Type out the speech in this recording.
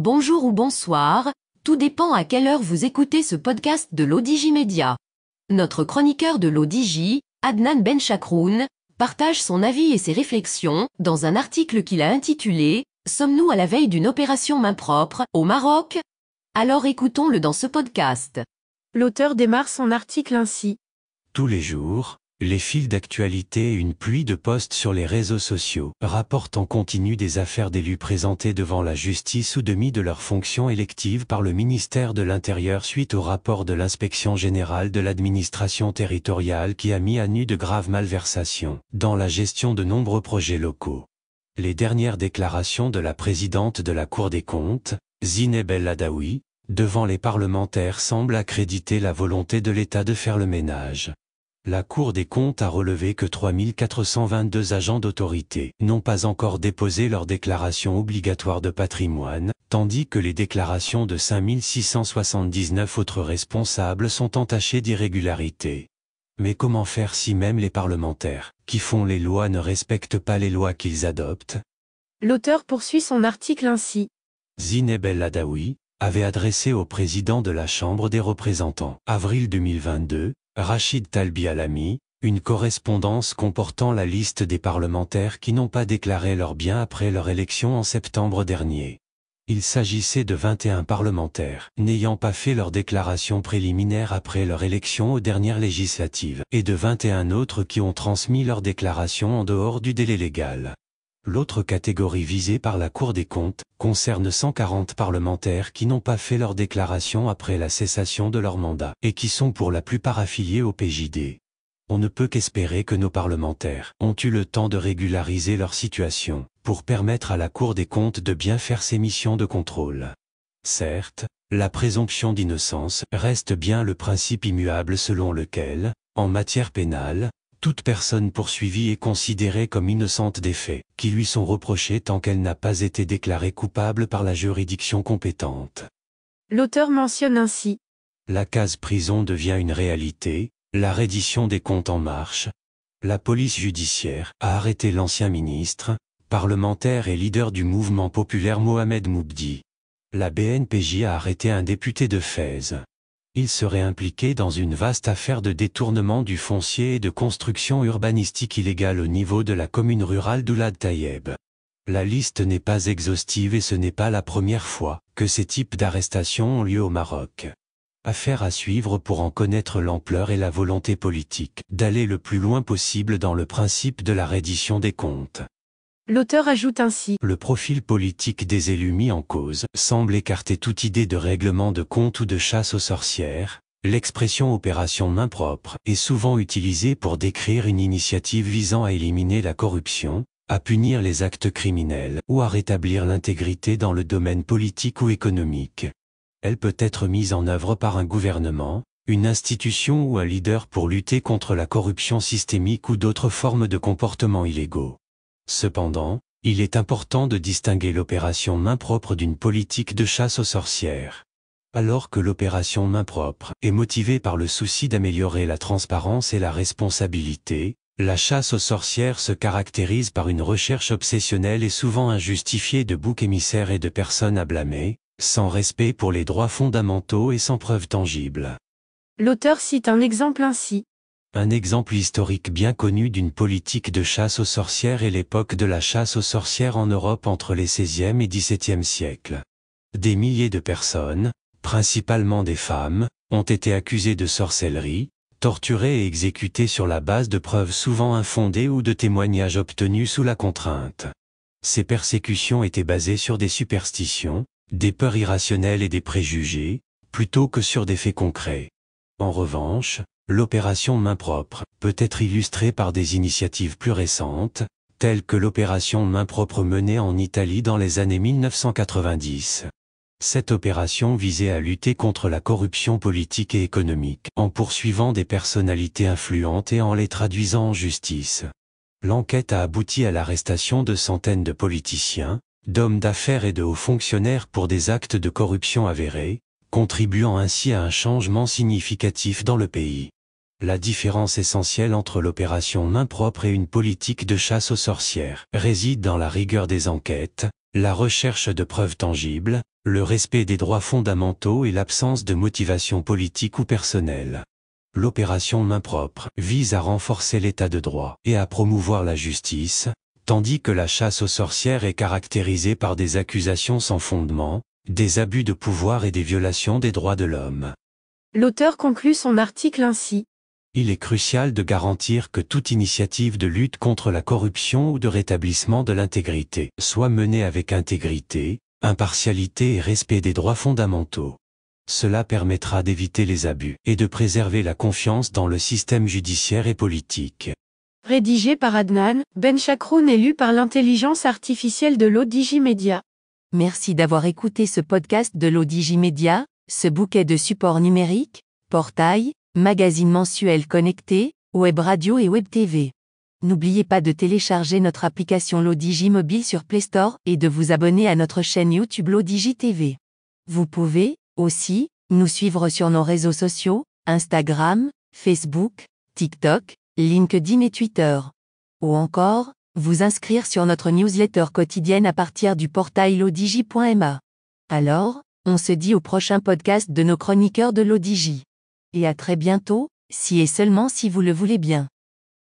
Bonjour ou bonsoir, tout dépend à quelle heure vous écoutez ce podcast de l'ODJ Média. Notre chroniqueur de l'ODJ, Adnan Benchakroun, partage son avis et ses réflexions dans un article qu'il a intitulé « Sommes-nous à la veille d'une opération main propre au Maroc ?» Alors écoutons-le dans ce podcast. L'auteur démarre son article ainsi. Tous les jours, les fils d'actualité et une pluie de posts sur les réseaux sociaux rapportent en continu des affaires d'élus présentés devant la justice ou démis de leurs fonctions électives par le ministère de l'Intérieur suite au rapport de l'Inspection générale de l'administration territoriale qui a mis à nu de graves malversations dans la gestion de nombreux projets locaux. Les dernières déclarations de la présidente de la Cour des comptes, Zineb El Adaoui, devant les parlementaires semblent accréditer la volonté de l'État de faire le ménage. La Cour des comptes a relevé que 3422 agents d'autorité n'ont pas encore déposé leur déclaration obligatoire de patrimoine, tandis que les déclarations de 5679 autres responsables sont entachées d'irrégularités. Mais comment faire si même les parlementaires, qui font les lois, ne respectent pas les lois qu'ils adoptent? L'auteur poursuit son article ainsi. Zineb El Adaoui avait adressé au président de la Chambre des représentants, avril 2022, Rachid Talbi Alami, une correspondance comportant la liste des parlementaires qui n'ont pas déclaré leurs biens après leur élection en septembre dernier. Il s'agissait de 21 parlementaires n'ayant pas fait leur déclaration préliminaire après leur élection aux dernières législatives, et de 21 autres qui ont transmis leur déclaration en dehors du délai légal. L'autre catégorie visée par la Cour des comptes concerne 140 parlementaires qui n'ont pas fait leur déclaration après la cessation de leur mandat et qui sont pour la plupart affiliés au PJD. On ne peut qu'espérer que nos parlementaires ont eu le temps de régulariser leur situation pour permettre à la Cour des comptes de bien faire ses missions de contrôle. Certes, la présomption d'innocence reste bien le principe immuable selon lequel, en matière pénale, toute personne poursuivie est considérée comme innocente des faits qui lui sont reprochés tant qu'elle n'a pas été déclarée coupable par la juridiction compétente. L'auteur mentionne ainsi. La case prison devient une réalité, la reddition des comptes en marche. La police judiciaire a arrêté l'ancien ministre, parlementaire et leader du mouvement populaire Mohamed Moubdi. La BNPJ a arrêté un député de Fès. Il serait impliqué dans une vaste affaire de détournement du foncier et de construction urbanistique illégale au niveau de la commune rurale d'Oulad Tayeb. La liste n'est pas exhaustive et ce n'est pas la première fois que ces types d'arrestations ont lieu au Maroc. Affaire à suivre pour en connaître l'ampleur et la volonté politique d'aller le plus loin possible dans le principe de la reddition des comptes. L'auteur ajoute ainsi. Le profil politique des élus mis en cause semble écarter toute idée de règlement de compte ou de chasse aux sorcières. L'expression opération main propre est souvent utilisée pour décrire une initiative visant à éliminer la corruption, à punir les actes criminels ou à rétablir l'intégrité dans le domaine politique ou économique. Elle peut être mise en œuvre par un gouvernement, une institution ou un leader pour lutter contre la corruption systémique ou d'autres formes de comportements illégaux. Cependant, il est important de distinguer l'opération main propre d'une politique de chasse aux sorcières. Alors que l'opération main propre est motivée par le souci d'améliorer la transparence et la responsabilité, la chasse aux sorcières se caractérise par une recherche obsessionnelle et souvent injustifiée de boucs émissaires et de personnes à blâmer, sans respect pour les droits fondamentaux et sans preuves tangibles. L'auteur cite un exemple ainsi. Un exemple historique bien connu d'une politique de chasse aux sorcières est l'époque de la chasse aux sorcières en Europe entre les XVIe et XVIIe siècles. Des milliers de personnes, principalement des femmes, ont été accusées de sorcellerie, torturées et exécutées sur la base de preuves souvent infondées ou de témoignages obtenus sous la contrainte. Ces persécutions étaient basées sur des superstitions, des peurs irrationnelles et des préjugés, plutôt que sur des faits concrets. En revanche, l'opération main propre peut être illustrée par des initiatives plus récentes, telles que l'opération main propre menée en Italie dans les années 1990. Cette opération visait à lutter contre la corruption politique et économique, en poursuivant des personnalités influentes et en les traduisant en justice. L'enquête a abouti à l'arrestation de centaines de politiciens, d'hommes d'affaires et de hauts fonctionnaires pour des actes de corruption avérés, contribuant ainsi à un changement significatif dans le pays. La différence essentielle entre l'opération main propre et une politique de chasse aux sorcières réside dans la rigueur des enquêtes, la recherche de preuves tangibles, le respect des droits fondamentaux et l'absence de motivation politique ou personnelle. L'opération Main propre vise à renforcer l'état de droit et à promouvoir la justice, tandis que la chasse aux sorcières est caractérisée par des accusations sans fondement, des abus de pouvoir et des violations des droits de l'homme. L'auteur conclut son article ainsi. Il est crucial de garantir que toute initiative de lutte contre la corruption ou de rétablissement de l'intégrité soit menée avec intégrité, impartialité et respect des droits fondamentaux. Cela permettra d'éviter les abus et de préserver la confiance dans le système judiciaire et politique. Rédigé par Adnan Benchakroun et lu par l'intelligence artificielle de l'ODJ Media. Merci d'avoir écouté ce podcast de l'ODJ Media, ce bouquet de supports numériques, portail, magazine mensuel connecté, web radio et web TV. N'oubliez pas de télécharger notre application l'ODJ mobile sur Play Store et de vous abonner à notre chaîne YouTube l'ODJ TV. Vous pouvez, aussi, nous suivre sur nos réseaux sociaux, Instagram, Facebook, TikTok, LinkedIn et Twitter. Ou encore, vous inscrire sur notre newsletter quotidienne à partir du portail lodj.ma. Alors, on se dit au prochain podcast de nos chroniqueurs de l'ODJ. Et à très bientôt, si et seulement si vous le voulez bien.